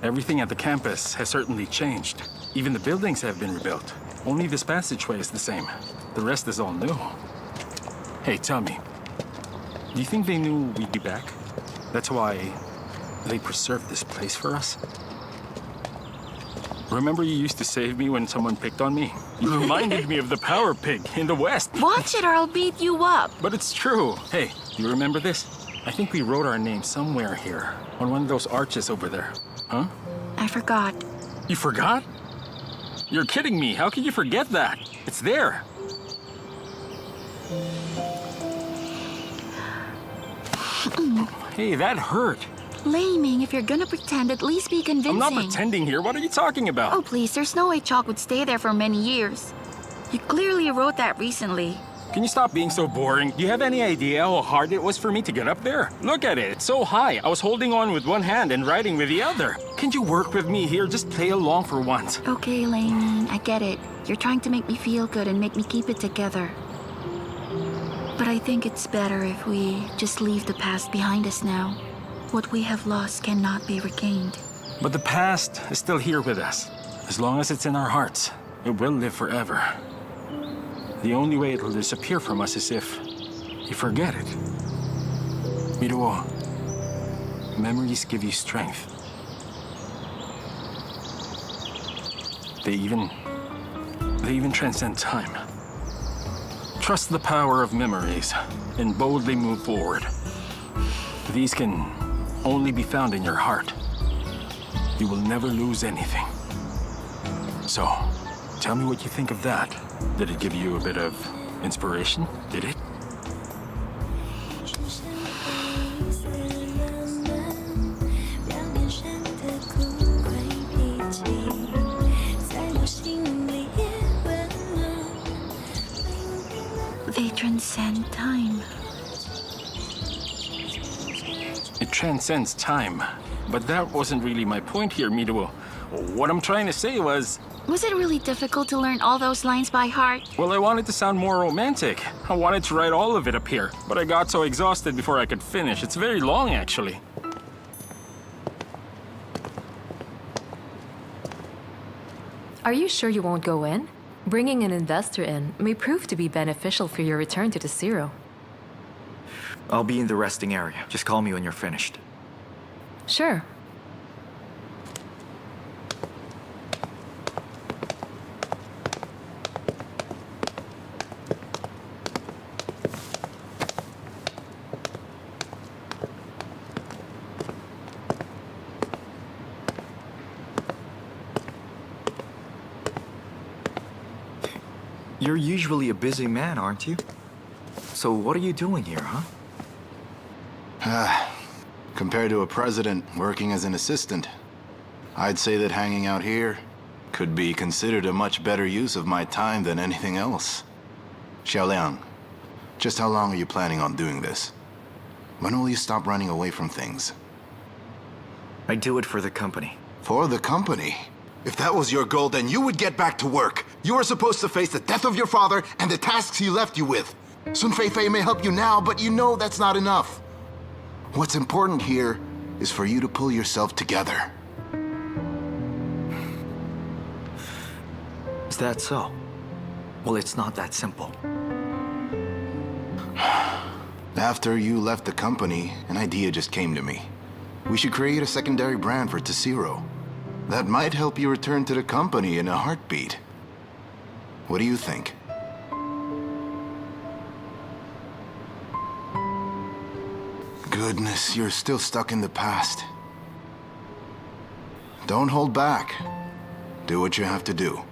Everything at the campus has certainly changed. Even the buildings have been rebuilt. Only this passageway is the same. The rest is all new. Hey, tell me, do you think they knew we'd be back? That's why they preserved this place for us? Remember you used to save me when someone picked on me? You reminded me of the power pig in the West. Watch it or I'll beat you up. But it's true. Hey, do you remember this? I think we wrote our name somewhere here, on one of those arches over there. Huh? I forgot. You forgot? You're kidding me. How can you forget that? It's there. Hey, that hurt. Laming, if you're gonna pretend, at least be convincing. I'm not pretending here. What are you talking about? Oh, please, there's no way chalk would stay there for many years. You clearly wrote that recently. Can you stop being so boring? Do you have any idea how hard it was for me to get up there? Look at it. It's so high. I was holding on with one hand and writing with the other. Can't you work with me here? Just play along for once. Okay, Laming, I get it. You're trying to make me feel good and make me keep it together. But I think it's better if we just leave the past behind us now. What we have lost cannot be regained. But the past is still here with us. As long as it's in our hearts, it will live forever. The only way it will disappear from us is if you forget it. Miruo, memories give you strength. They even transcend time. Trust the power of memories and boldly move forward. These can only be found in your heart. You will never lose anything. So, tell me what you think of that. Did it give you a bit of inspiration? Did it? They transcend time. It transcends time. But that wasn't really my point here, Miruo. What I'm trying to say was... Was it really difficult to learn all those lines by heart? Well, I wanted to sound more romantic. I wanted to write all of it up here, but I got so exhausted before I could finish. It's very long, actually. Are you sure you won't go in? Bringing an investor in may prove to be beneficial for your return to the Zero. I'll be in the resting area. Just call me when you're finished. Sure. You're usually a busy man, aren't you? So what are you doing here, huh? Compared to a president working as an assistant, I'd say that hanging out here could be considered a much better use of my time than anything else. Xiao Liang, just how long are you planning on doing this? When will you stop running away from things? I do it for the company. For the company? If that was your goal, then you would get back to work. You are supposed to face the death of your father and the tasks he left you with. Sun Feifei may help you now, but you know that's not enough. What's important here is for you to pull yourself together. Is that so? Well, it's not that simple. After you left the company, an idea just came to me. We should create a secondary brand for Tessiro. That might help you return to the company in a heartbeat. What do you think? Goodness, you're still stuck in the past. Don't hold back. Do what you have to do.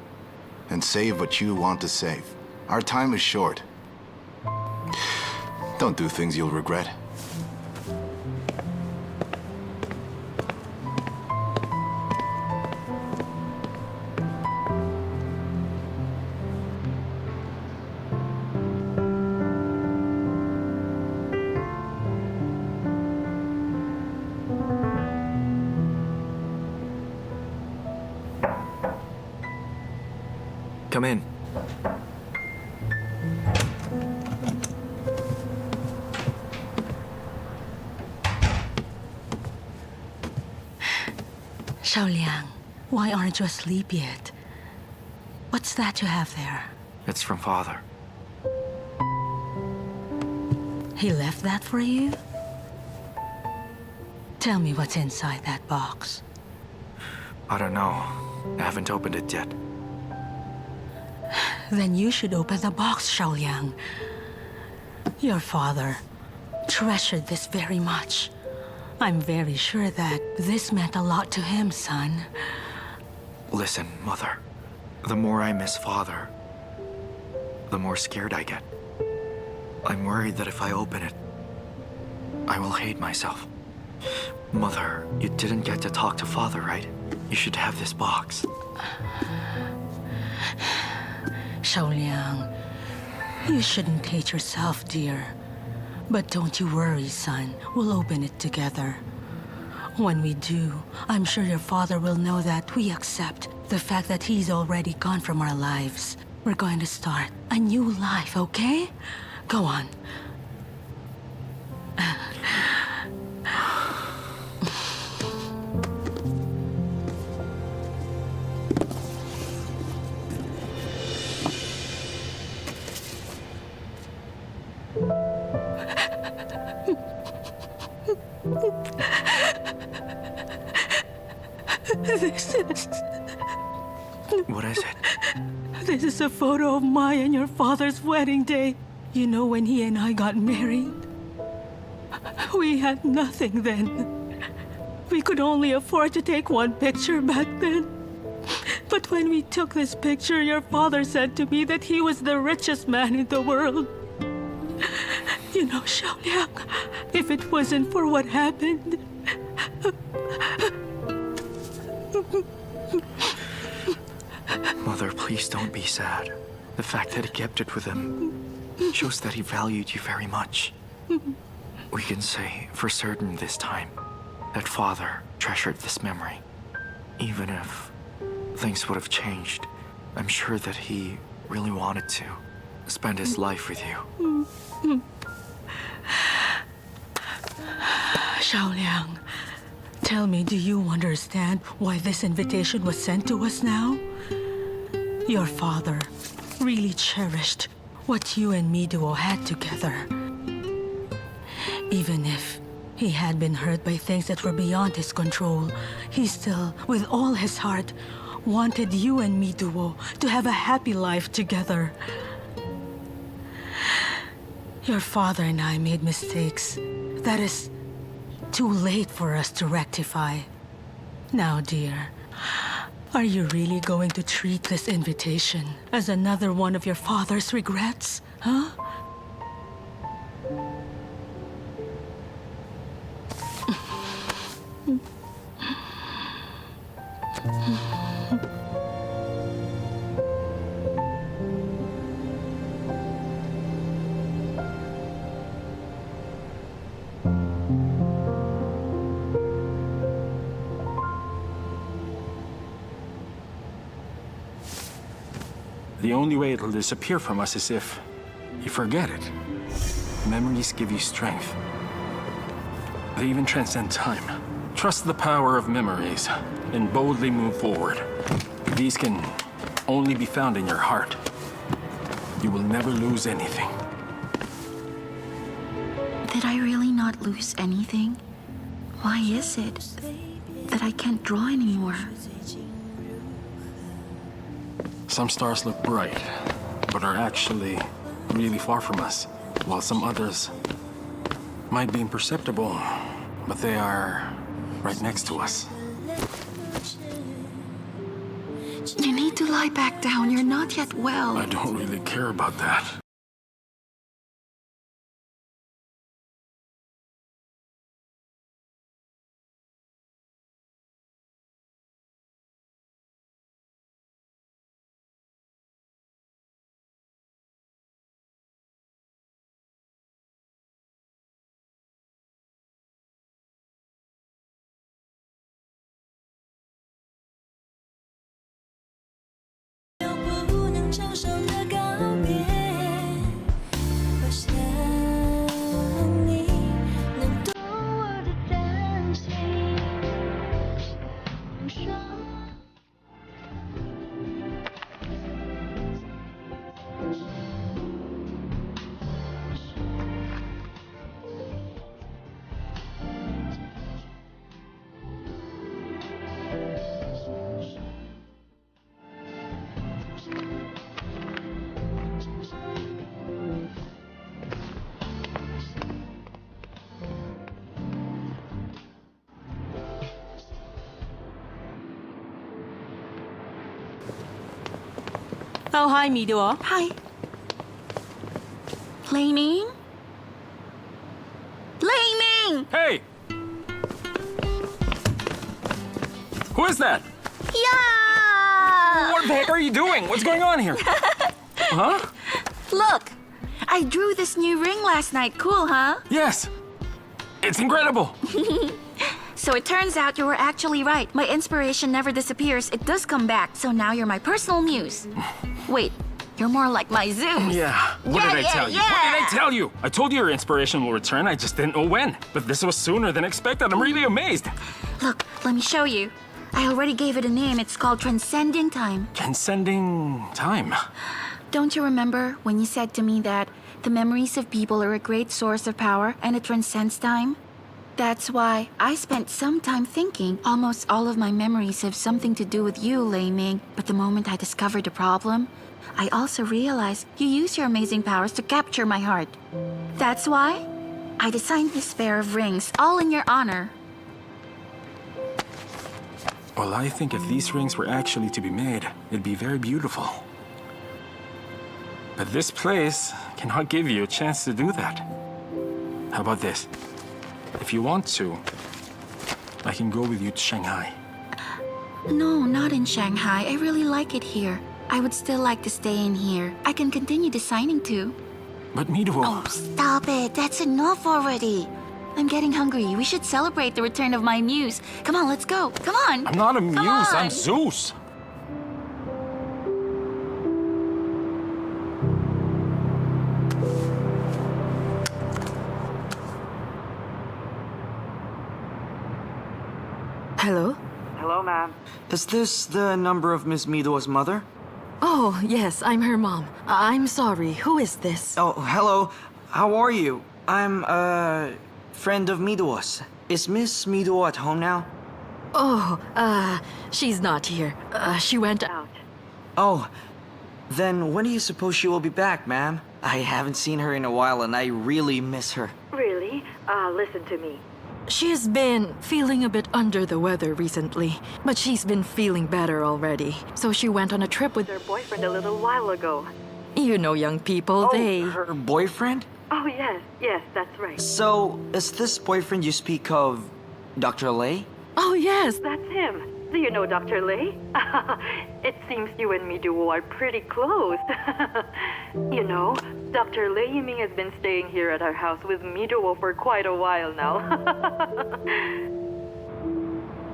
And save what you want to save. Our time is short. Don't do things you'll regret. Come in. Xiao Liang, why aren't you asleep yet? What's that you have there? It's from Father. He left that for you? Tell me what's inside that box. I don't know. I haven't opened it yet. Then you should open the box, Xiao Liang. Your father treasured this very much. I'm very sure that this meant a lot to him, son. Listen, Mother. The more I miss Father, the more scared I get. I'm worried that if I open it, I will hate myself. Mother, you didn't get to talk to Father, right? You should have this box. Xiao Liang, you shouldn't hate yourself, dear. But don't you worry, son. We'll open it together. When we do, I'm sure your father will know that we accept the fact that he's already gone from our lives. We're going to start a new life, okay? Go on. What is it? This is a photo of my and your father's wedding day. You know, when he and I got married? We had nothing then. We could only afford to take one picture back then. But when we took this picture, your father said to me that he was the richest man in the world. You know, Xiao Liang, if it wasn't for what happened... Mother, please don't be sad. The fact that he kept it with him shows that he valued you very much. We can say for certain this time that Father treasured this memory. Even if things would have changed, I'm sure that he really wanted to spend his life with you. Xiao Liang, tell me, do you understand why this invitation was sent to us now? Your father really cherished what you and me duo had together. Even if he had been hurt by things that were beyond his control, he still, with all his heart, wanted you and me duo to have a happy life together. Your father and I made mistakes that is too late for us to rectify. Now, dear, are you really going to treat this invitation as another one of your father's regrets, huh? The only way it'll disappear from us is if you forget it. Memories give you strength. They even transcend time. Trust the power of memories and boldly move forward. These can only be found in your heart. You will never lose anything. Did I really not lose anything? Why is it that I can't draw anymore? Some stars look bright, but are actually really far from us, while some others might be imperceptible, but they are right next to us. You need to lie back down. You're not yet well. I don't really care about that. Oh, hi, Mido. Hi. Laming? Laming! Hey! Who is that? Yeah! What the heck are you doing? What's going on here? Huh? Look, I drew this new ring last night. Cool, huh? Yes. It's incredible. So it turns out you were actually right. My inspiration never disappears. It does come back. So now you're my personal muse. Wait, you're more like my Zeus. Yeah. What did I tell you? What did I tell you? I told you your inspiration will return. I just didn't know when. But this was sooner than expected. I'm really amazed. Look, let me show you. I already gave it a name. It's called Transcending Time. Transcending time. Don't you remember when you said to me that the memories of people are a great source of power and it transcends time? That's why I spent some time thinking. Almost all of my memories have something to do with you, Lei Ming. But the moment I discovered the problem, I also realized you use your amazing powers to capture my heart. That's why I designed this pair of rings, all in your honor. Well, I think if these rings were actually to be made, it'd be very beautiful. But this place cannot give you a chance to do that. How about this? If you want to, I can go with you to Shanghai. No, not in Shanghai. I really like it here. I would still like to stay in here. I can continue designing too. But Mido... Oh, stop it. That's enough already. I'm getting hungry. We should celebrate the return of my muse. Come on, let's go. Come on. I'm not a muse, on. I'm Zeus. Hello? Hello, ma'am. Is this the number of Miss Mido's mother? Oh, yes, I'm her mom. I'm sorry. Who is this? Oh, hello. How are you? I'm a friend of Mido's. Is Miss Mido at home now? Oh, she's not here. She went out. Oh, then when do you suppose she will be back, ma'am? I haven't seen her in a while and I really miss her. Really? Listen to me. She's been feeling a bit under the weather recently, but she's been feeling better already. So she went on a trip with her boyfriend a little while ago. You know young people, they... Her boyfriend? Oh, yes, that's right. So, is this boyfriend you speak of Dr. Lei? Oh, yes, that's him. Do you know Dr. Lei? It seems you and Miduo are pretty close. You know, Dr. Lei Yiming has been staying here at our house with Miduo for quite a while now.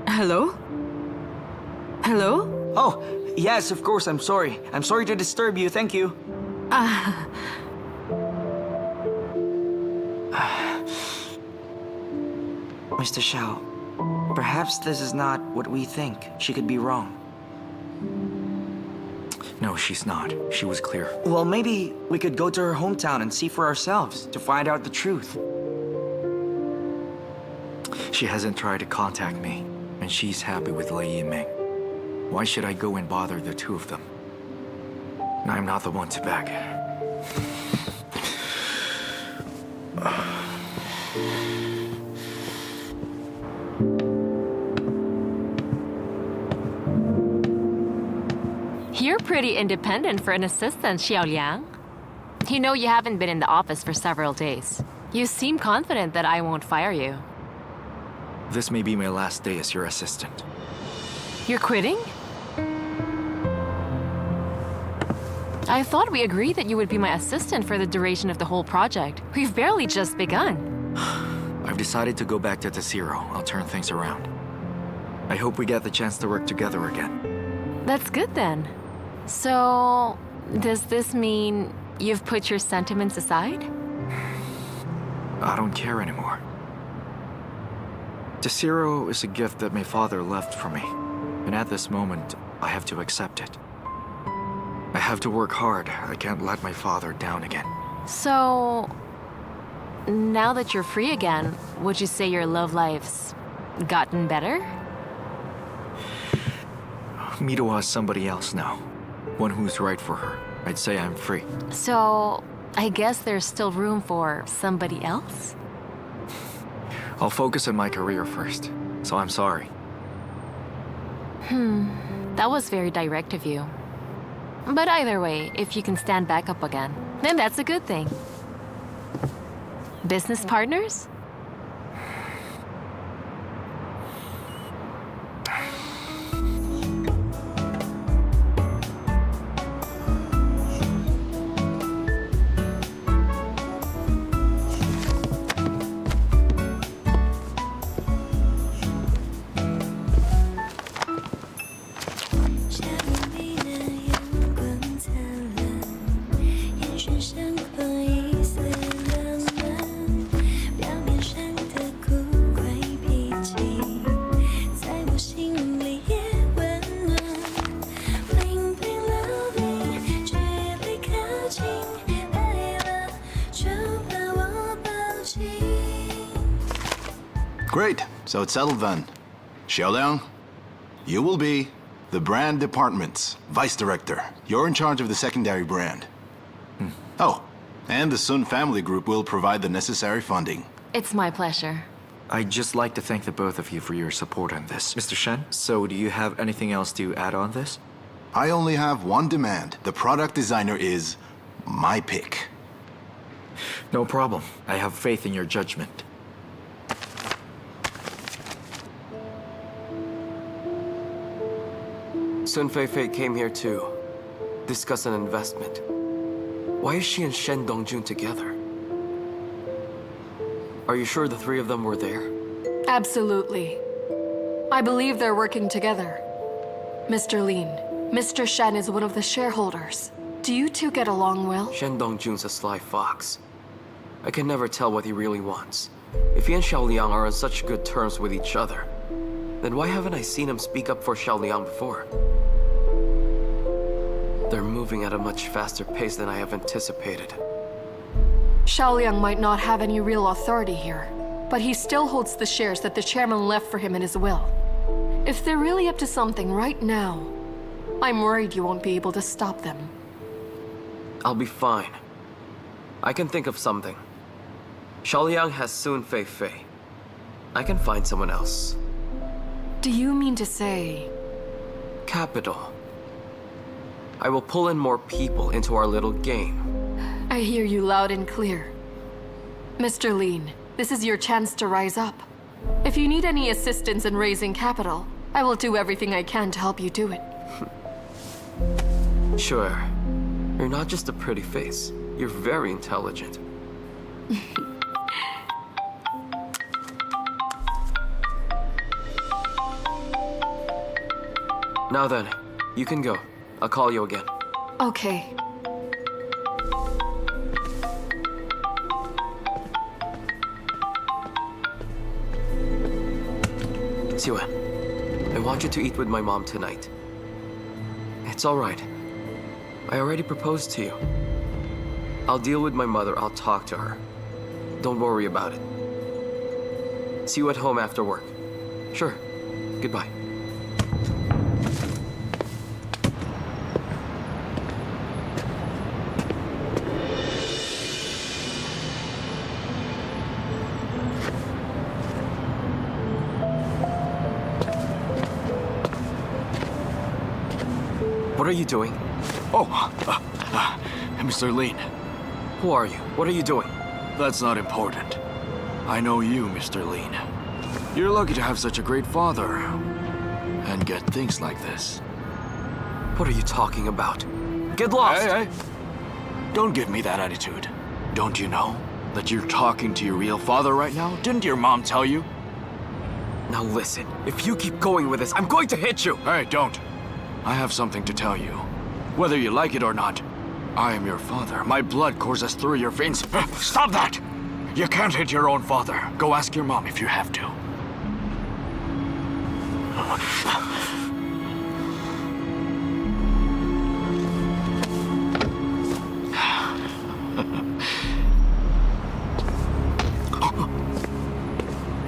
Hello? Hello? Oh, yes, of course, I'm sorry. I'm sorry to disturb you, thank you. Mr. Xiao, perhaps this is not what we think. She could be wrong. No, she's not. She was clear. Well, maybe we could go to her hometown and see for ourselves to find out the truth. She hasn't tried to contact me, and she's happy with Lei Yiming. Why should I go and bother the two of them? I'm not the one to beg. You're pretty independent for an assistant, Xiao Liang. You know you haven't been in the office for several days. You seem confident that I won't fire you. This may be my last day as your assistant. You're quitting? I thought we agreed that you would be my assistant for the duration of the whole project. We've barely just begun. I've decided to go back to Zero. I'll turn things around. I hope we get the chance to work together again. That's good then. So, does this mean you've put your sentiments aside? I don't care anymore. Zero is a gift that my father left for me, and at this moment, I have to accept it. I have to work hard. I can't let my father down again. So, now that you're free again, would you say your love life's gotten better? Mido has somebody else now. One who's right for her. I'd say I'm free. So, I guess there's still room for somebody else? I'll focus on my career first, so I'm sorry. That was very direct of you. But either way, if you can stand back up again, then that's a good thing. Business partners? Great, so it's settled then. Xiao Liang, you will be the brand department's vice director. You're in charge of the secondary brand. Oh, and the Sun family group will provide the necessary funding. It's my pleasure. I'd just like to thank the both of you for your support on this. Mr. Shen, so do you have anything else to add on this? I only have one demand. The product designer is my pick. No problem. I have faith in your judgment. Sun Feifei came here to discuss an investment. Why is she and Shen Dongjun together? Are you sure the three of them were there? Absolutely. I believe they're working together. Mr. Lin, Mr. Shen is one of the shareholders. Do you two get along well? Shen Dongjun's a sly fox. I can never tell what he really wants. If he and Xiao Liang are on such good terms with each other, then why haven't I seen him speak up for Xiao Liang before? They're moving at a much faster pace than I have anticipated. Xiao Liang might not have any real authority here, but he still holds the shares that the chairman left for him in his will. If they're really up to something right now, I'm worried you won't be able to stop them. I'll be fine. I can think of something. Xiao Liang has Sun Feifei. I can find someone else. Do you mean to say... Capital. I will pull in more people into our little game. I hear you loud and clear. Mr. Lin, this is your chance to rise up. If you need any assistance in raising capital, I will do everything I can to help you do it. Sure. You're not just a pretty face. You're very intelligent. Now then, you can go. I'll call you again. Okay. Siwen, I want you to eat with my mom tonight. It's all right. I already proposed to you. I'll deal with my mother. I'll talk to her. Don't worry about it. See you at home after work. Sure. Goodbye. What are you doing? Mr. Lin. Who are you? What are you doing? That's not important. I know you, Mr. Lin. You're lucky to have such a great father and get things like this. What are you talking about? Get lost! Hey! Don't give me that attitude. Don't you know that you're talking to your real father right now? Didn't your mom tell you? Now listen, if you keep going with this, I'm going to hit you! Hey, don't. I have something to tell you. Whether you like it or not, I am your father. My blood courses through your veins. Stop that! You can't hit your own father. Go ask your mom if you have to.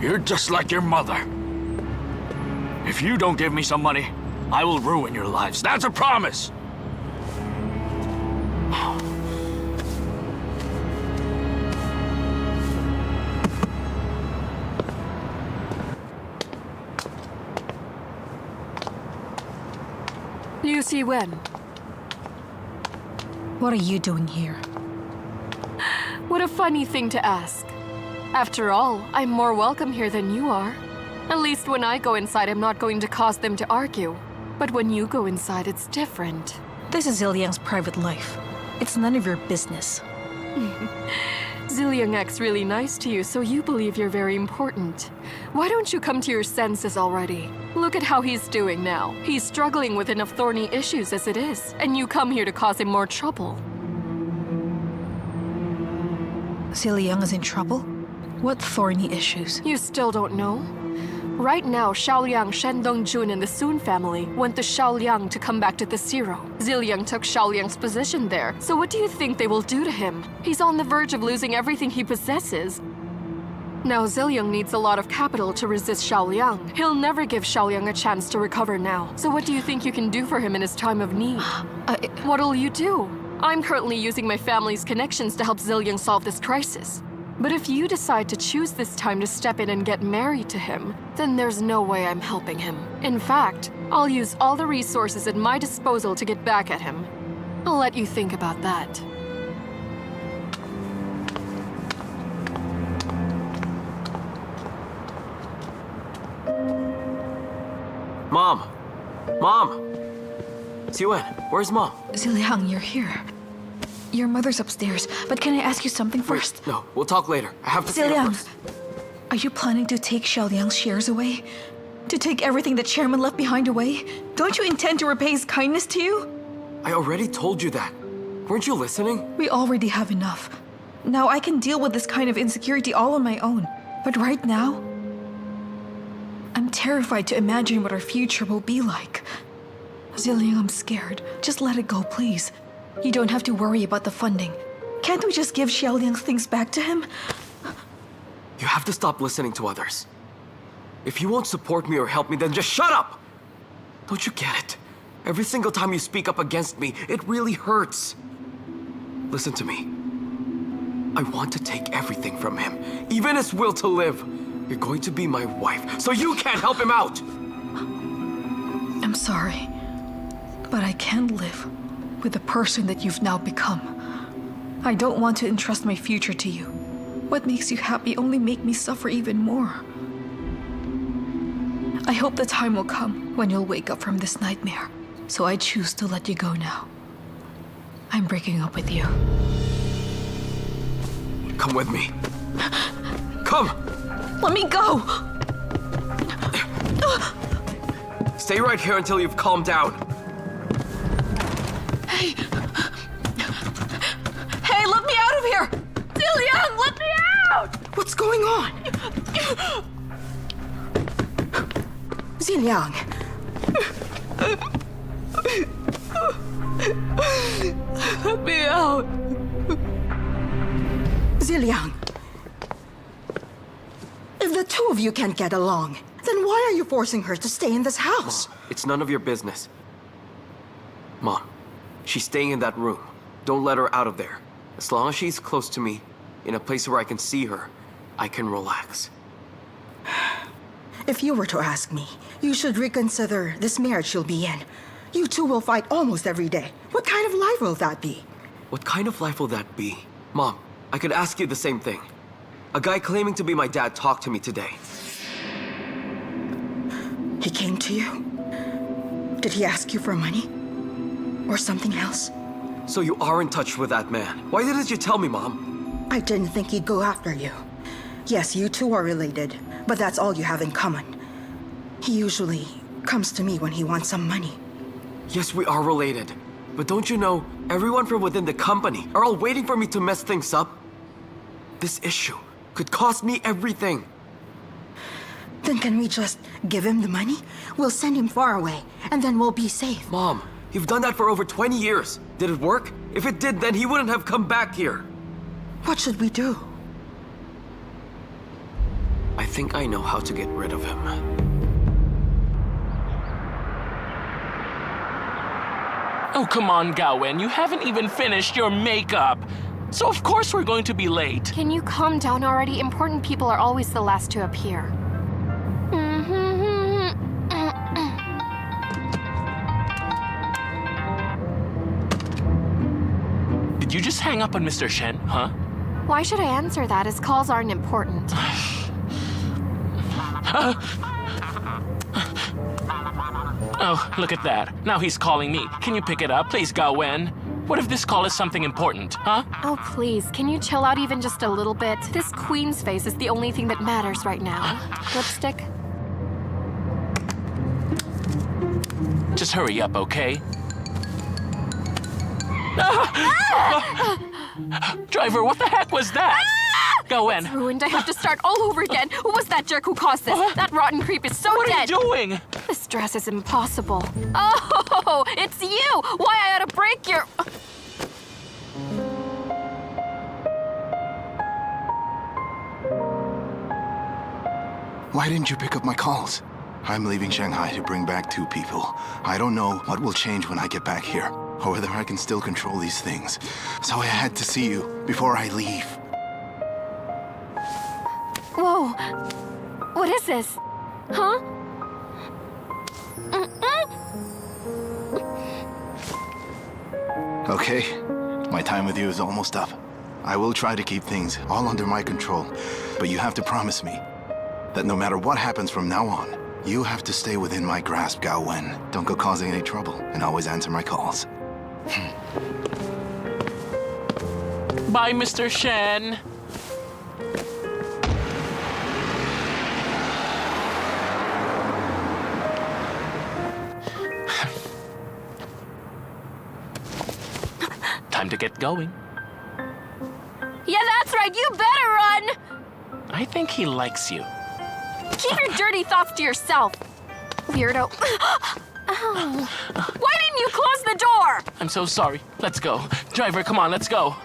You're just like your mother. If you don't give me some money, I will ruin your lives. That's a promise! Liu Wen. What are you doing here? What a funny thing to ask. After all, I'm more welcome here than you are. At least when I go inside, I'm not going to cause them to argue. But when you go inside, it's different. This is Liang's private life. It's none of your business. Liang acts really nice to you, so you believe you're very important. Why don't you come to your senses already? Look at how he's doing now. He's struggling with enough thorny issues as it is, and you come here to cause him more trouble. Liang is in trouble? What thorny issues? You still don't know? Right now, Xiao Liang, Shen Dongjun, and the Sun family want the Xiao Liang to come back to the Zero. Liang took Xiao Liang's position there, so what do you think they will do to him? He's on the verge of losing everything he possesses. Now Liang needs a lot of capital to resist Xiao Liang. He'll never give Xiao Liang a chance to recover now. So what do you think you can do for him in his time of need? What'll you do? I'm currently using my family's connections to help Liang solve this crisis. But if you decide to choose this time to step in and get married to him, then there's no way I'm helping him. In fact, I'll use all the resources at my disposal to get back at him. I'll let you think about that. Mom! Mom! Siwen, where's Mom? Liang, you're here. Your mother's upstairs, but can I ask you something first? Wait, no, we'll talk later. I have to see her Liang, first. are you planning to take Xiao Liang's shares away? To take everything the chairman left behind away? Don't you intend to repay his kindness to you? I already told you that. Weren't you listening? We already have enough. Now I can deal with this kind of insecurity all on my own. But right now, I'm terrified to imagine what our future will be like. Liang, I'm scared. Just let it go, please. You don't have to worry about the funding. Can't we just give Xiao Liang's things back to him? You have to stop listening to others. If you won't support me or help me, then just shut up! Don't you get it? Every single time you speak up against me, it really hurts. Listen to me. I want to take everything from him, even his will to live. You're going to be my wife, so you can't help him out! I'm sorry, but I can't live with the person that you've now become. I don't want to entrust my future to you. What makes you happy only make me suffer even more. I hope the time will come when you'll wake up from this nightmare. So I choose to let you go now. I'm breaking up with you. Come with me. Come! Let me go! Stay right here until you've calmed down. Hey! Hey, let me out of here! Liang, let me out! What's going on? Liang. Let me out! Liang. If the two of you can't get along, then why are you forcing her to stay in this house? Mom, it's none of your business. Mom, she's staying in that room. Don't let her out of there. As long as she's close to me, in a place where I can see her, I can relax. If you were to ask me, you should reconsider this marriage she'll be in. You two will fight almost every day. What kind of life will that be? What kind of life will that be? Mom, I could ask you the same thing. A guy claiming to be my dad talked to me today. He came to you? Did he ask you for money? Or something else? So you are in touch with that man. Why didn't you tell me, Mom? I didn't think he'd go after you. Yes, you two are related, but that's all you have in common. He usually comes to me when he wants some money. Yes, we are related. But don't you know, everyone from within the company are all waiting for me to mess things up? This issue could cost me everything. Then can we just give him the money? We'll send him far away, and then we'll be safe. Mom, you've done that for over 20 years. Did it work? If it did, then he wouldn't have come back here. What should we do? I think I know how to get rid of him. Oh, come on, Gawen. You haven't even finished your makeup. So of course we're going to be late. Can you calm down already? Important people are always the last to appear. hang up on Mr. Shen, huh? Why should I answer that? His calls aren't important. Oh, look at that. Now he's calling me. Can you pick it up, please, Gawen? What if this call is something important, huh? Oh, please, can you chill out even just a little bit? This queen's face is the only thing that matters right now. Lipstick? Just hurry up, okay? Driver, what the heck was that? Gawen. Ruined. I have to start all over again. Who was that jerk who caused this? That rotten creep is so What dead. are you doing? This dress is impossible. Oh, it's you! Why I ought to break your... Why didn't you pick up my calls? I'm leaving Shanghai to bring back 2 people. I don't know what will change when I get back here, or whether I can still control these things. So I had to see you before I leave. Whoa. What is this? Huh? Okay, my time with you is almost up. I will try to keep things all under my control, but you have to promise me that no matter what happens from now on, you have to stay within my grasp, Gao Wen. Don't go causing any trouble, and always answer my calls. Bye, Mr. Shen. Time to get going. Yeah, that's right. You better run. I think he likes you. Keep your dirty thoughts to yourself. Weirdo. Ow. Why didn't you close the door? I'm so sorry. Let's go. Driver, come on, let's go.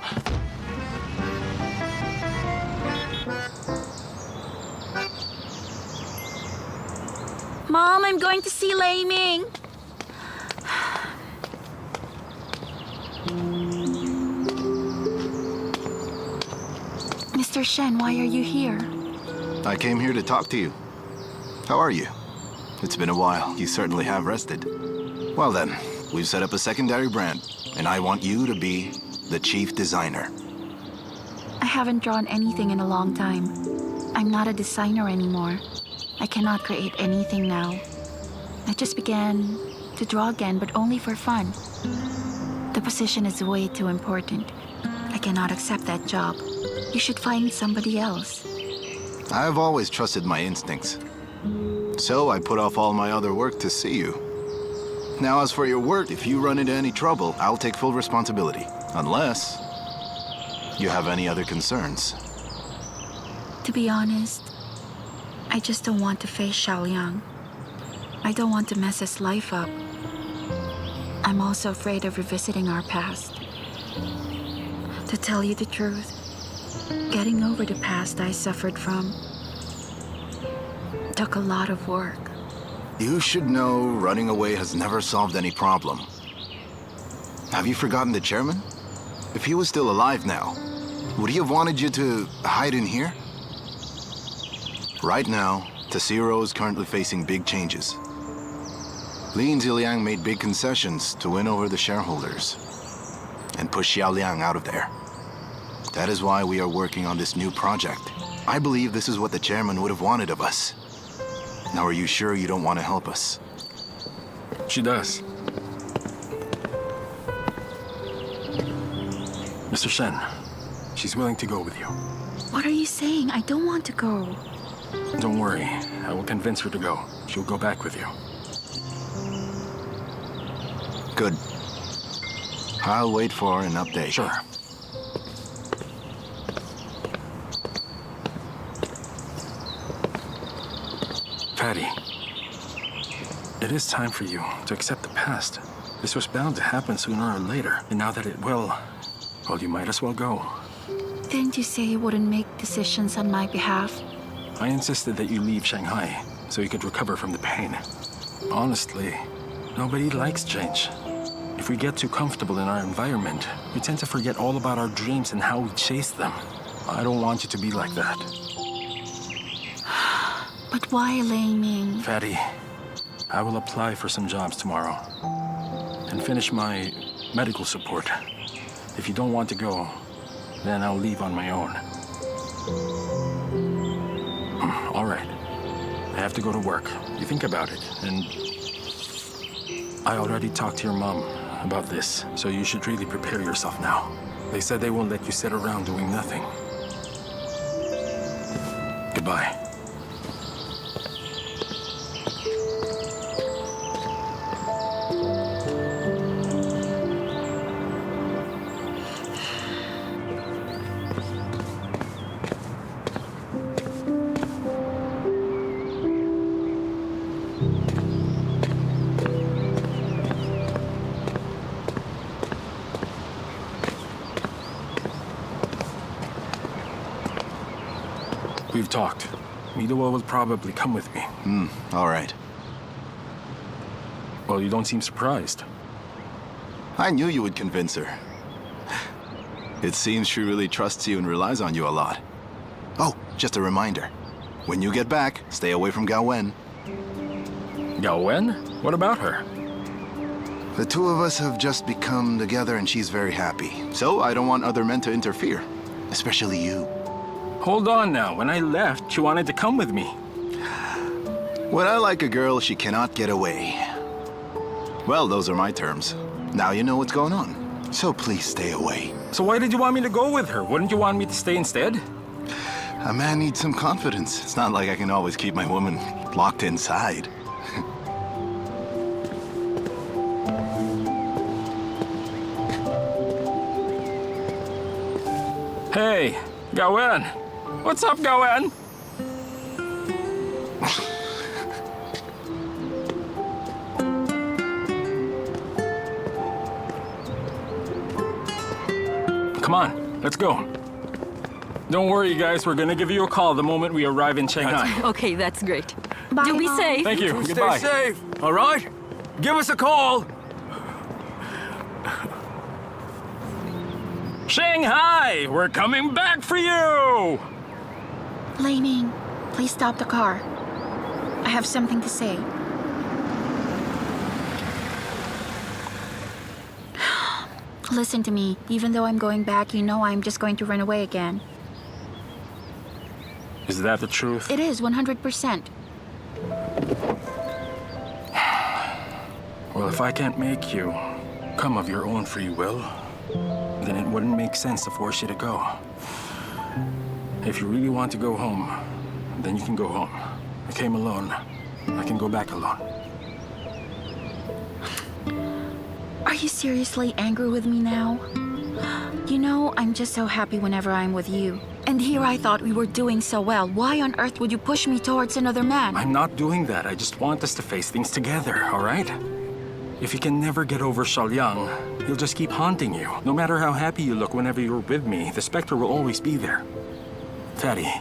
Mom, I'm going to see Lei Ming. Mr. Shen, why are you here? I came here to talk to you. How are you? It's been a while. You certainly have rested. Well then, we've set up a secondary brand, and I want you to be the chief designer. I haven't drawn anything in a long time. I'm not a designer anymore. I cannot create anything now. I just began to draw again, but only for fun. The position is way too important. I cannot accept that job. You should find somebody else. I've always trusted my instincts. So I put off all my other work to see you. Now as for your work, if you run into any trouble, I'll take full responsibility. Unless you have any other concerns. To be honest, I just don't want to face Xiao Liang. I don't want to mess his life up. I'm also afraid of revisiting our past. To tell you the truth, getting over the past I suffered from took a lot of work. You should know running away has never solved any problem. Have you forgotten the chairman? If he was still alive now, would he have wanted you to hide in here? Right now, Tassiro is currently facing big changes. Li and Ziliang made big concessions to win over the shareholders and push Xiao Liang out of there. That is why we are working on this new project. I believe this is what the chairman would have wanted of us. Now, are you sure you don't want to help us? She does. Mr. Shen, she's willing to go with you. What are you saying? I don't want to go. Don't worry. I will convince her to go. She'll go back with you. Good. I'll wait for an update. Sure. Patty, it is time for you to accept the past. This was bound to happen sooner or later, and now that it will, well, you might as well go. Didn't you say you wouldn't make decisions on my behalf? I insisted that you leave Shanghai so you could recover from the pain. Honestly, nobody likes change. If we get too comfortable in our environment, we tend to forget all about our dreams and how we chase them. I don't want you to be like that. But why Lei Ming? Fatty, I will apply for some jobs tomorrow and finish my medical support. If you don't want to go, then I'll leave on my own. All right. I have to go to work. You think about it, and I already talked to your mom about this, so you should really prepare yourself now. They said they won't let you sit around doing nothing. Goodbye. We've talked. Midowa will probably come with me. All right. Well, you don't seem surprised. I knew you would convince her. It seems she really trusts you and relies on you a lot. Oh, just a reminder. When you get back, stay away from Gao Wen. Gao Wen? What about her? The two of us have just become together and she's very happy. So I don't want other men to interfere. Especially you. Hold on now. When I left, she wanted to come with me. When I like a girl, she cannot get away. Well, those are my terms. Now you know what's going on. So please stay away. So why did you want me to go with her? Wouldn't you want me to stay instead? A man needs some confidence. It's not like I can always keep my woman locked inside. Hey, Gao Wen. What's up, Gao Wen? Come on, let's go. Don't worry, guys. We're gonna give you a call the moment we arrive in Shanghai. Okay, that's great. Bye, Do be Mom. safe. Thank you. Stay Goodbye. safe, all right? Give us a call. Shanghai! We're coming back for you! Lei Ming, please stop the car. I have something to say. Listen to me. Even though I'm going back, you know I'm just going to run away again. Is that the truth? It is, 100%. Well, if I can't make you come of your own free will, then it wouldn't make sense to force you to go. If you really want to go home, then you can go home. I came alone. I can go back alone. Are you seriously angry with me now? You know, I'm just so happy whenever I'm with you. And here I thought we were doing so well. Why on earth would you push me towards another man? I'm not doing that. I just want us to face things together, all right? If you can never get over Xiao Liang, he'll just keep haunting you. No matter how happy you look whenever you're with me, the specter will always be there. Fatty,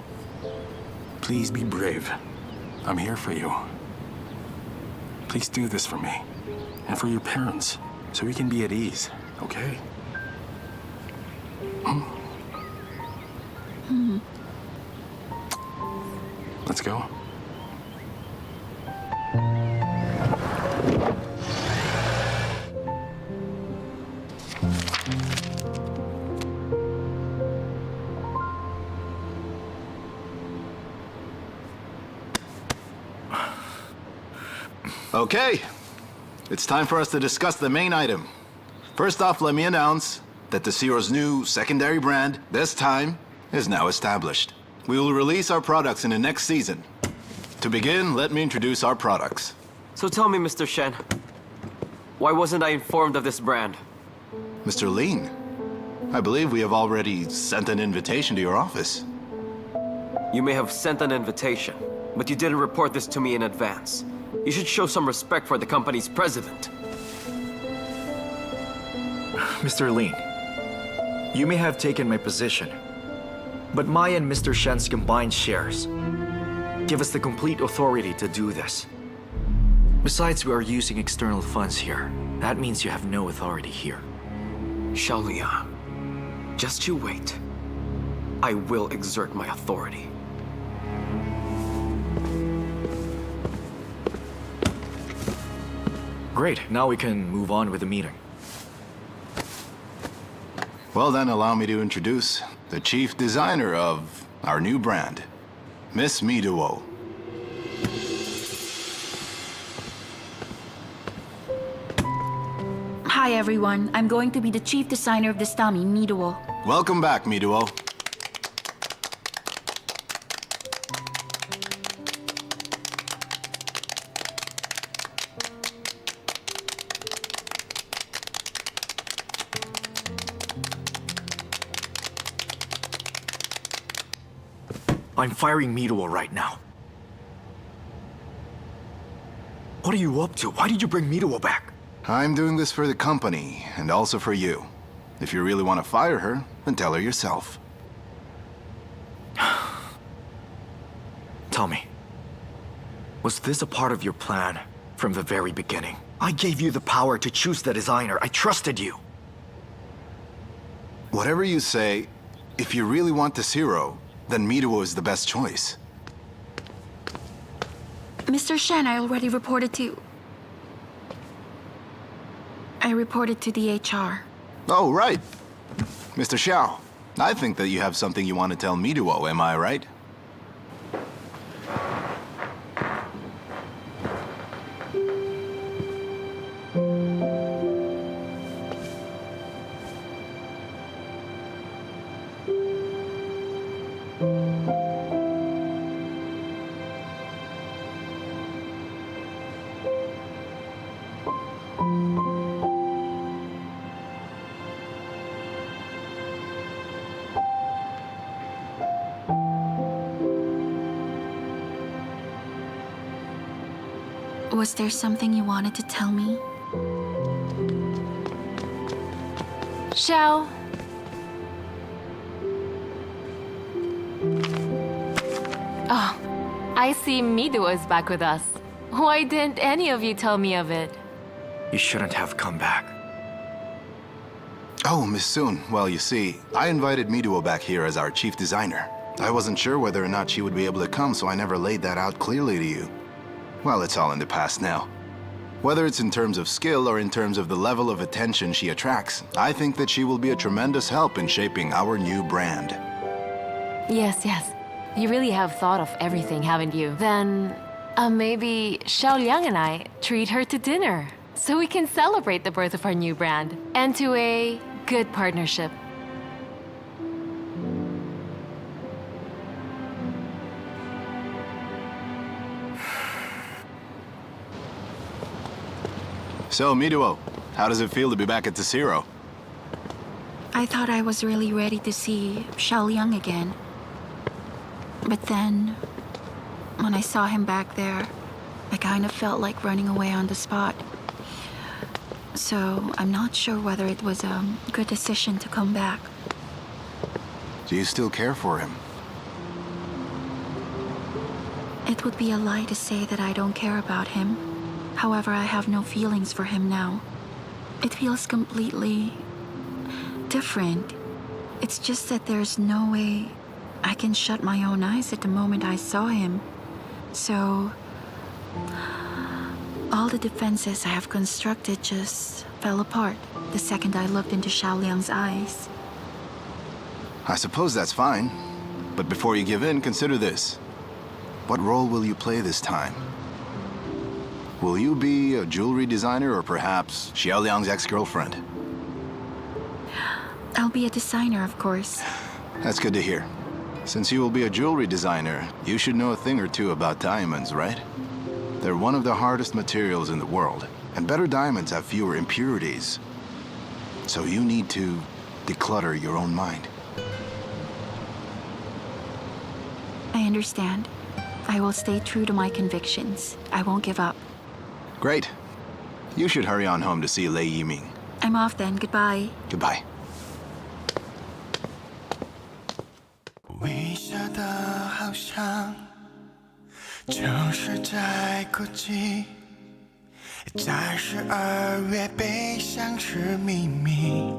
please be brave. I'm here for you. Please do this for me. And for your parents, so we can be at ease, okay? Let's go. Okay, it's time for us to discuss the main item. First off, let me announce that the Zero's new secondary brand, this time, is now established. We will release our products in the next season. To begin, let me introduce our products. So tell me, Mr. Shen, why wasn't I informed of this brand? Mr. Lin, I believe we have already sent an invitation to your office. You may have sent an invitation, but you didn't report this to me in advance. You should show some respect for the company's president. Mr. Lin, you may have taken my position, but my and Mr. Shen's combined shares give us the complete authority to do this. Besides, we are using external funds here. That means you have no authority here. Xiao Liang, just you wait. I will exert my authority. Great, now we can move on with the meeting. Well, then allow me to introduce the chief designer of our new brand, Miss Miduo. Hi everyone, I'm going to be the chief designer of this dummy, Miduo. Welcome back, Miduo. I'm firing Miduo right now. What are you up to? Why did you bring Miduo back? I'm doing this for the company, and also for you. If you really want to fire her, then tell her yourself. Tell me, was this a part of your plan from the very beginning? I gave you the power to choose the designer. I trusted you. Whatever you say, if you really want this hero, then Miduo is the best choice. Mr. Shen, I already reported to... I reported to the HR. Oh, right. Mr. Xiao, I think that you have something you want to tell Miduo, am I right? Was there something you wanted to tell me? Xiao. Oh, I see Miduo is back with us. Why didn't any of you tell me of it? You shouldn't have come back. Oh, Miss Soon. Well, you see, I invited Miduo back here as our chief designer. I wasn't sure whether or not she would be able to come, so I never laid that out clearly to you. Well, it's all in the past now. Whether it's in terms of skill or in terms of the level of attention she attracts, I think that she will be a tremendous help in shaping our new brand. Yes, yes. You really have thought of everything, haven't you? Then, maybe Xiao Liang and I treat her to dinner, so we can celebrate the birth of our new brand, and to a good partnership. So, Miduo, how does it feel to be back at the Zero? I thought I was really ready to see Xiao Liang again. But then, when I saw him back there, I kind of felt like running away on the spot. So, I'm not sure whether it was a good decision to come back. Do you still care for him? It would be a lie to say that I don't care about him. However, I have no feelings for him now. It feels completely different. It's just that there's no way I can shut my own eyes at the moment I saw him. So, all the defenses I have constructed just fell apart the second I looked into Xiao Liang's eyes. I suppose that's fine. But before you give in, consider this. What role will you play this time? Will you be a jewelry designer or perhaps Xiao Liang's ex-girlfriend? I'll be a designer, of course. That's good to hear. Since you will be a jewelry designer, you should know a thing or two about diamonds, right? They're one of the hardest materials in the world, and better diamonds have fewer impurities. So you need to declutter your own mind. I understand. I will stay true to my convictions. I won't give up. Great. You should hurry on home to see Lei Yiming. I'm off then. Goodbye. Goodbye. 微笑的好像就是在哭泣，在12月悲伤是秘密。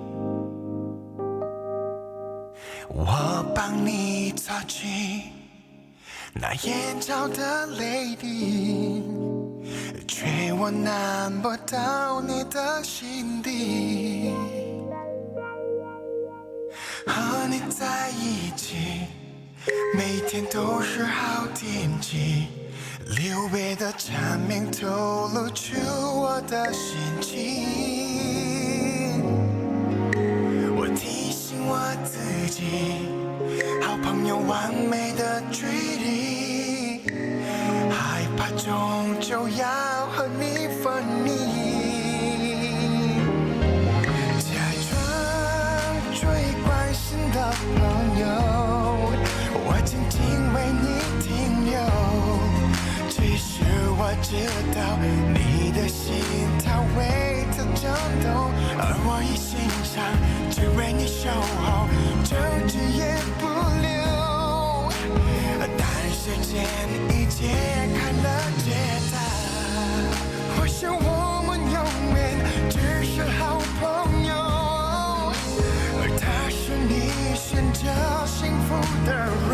我帮你擦去那眼角的泪滴，却我难不到你的心底。和你在一起，每天都是好天气。留别的蝉鸣透露出我的心情。我提醒我自己，好朋友完美的距离，害怕终究要和你分离。的朋友，我静静为你停留。其实我知道你的心它为它颤抖，而我一心想只为你守候，争执也不留。但时间已揭开了解答，或许我们永远只是好朋友。他是你选择幸福的人，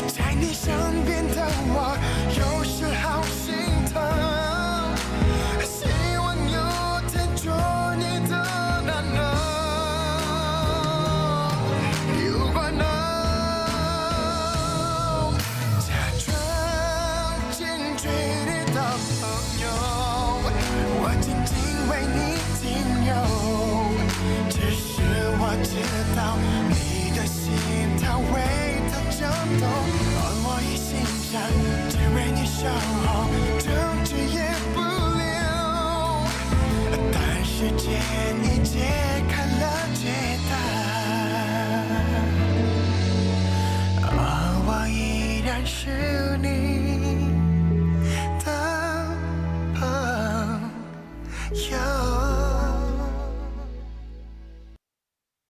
在你身边的我有时好心疼，希望有天做你的男人。如果能假装近距离的朋友，我静静为你停留，只是我知道你的心它为它颤抖，而我一心想只为你守候，争执也不留。但时间已揭开了解答，而我依然是你的朋友。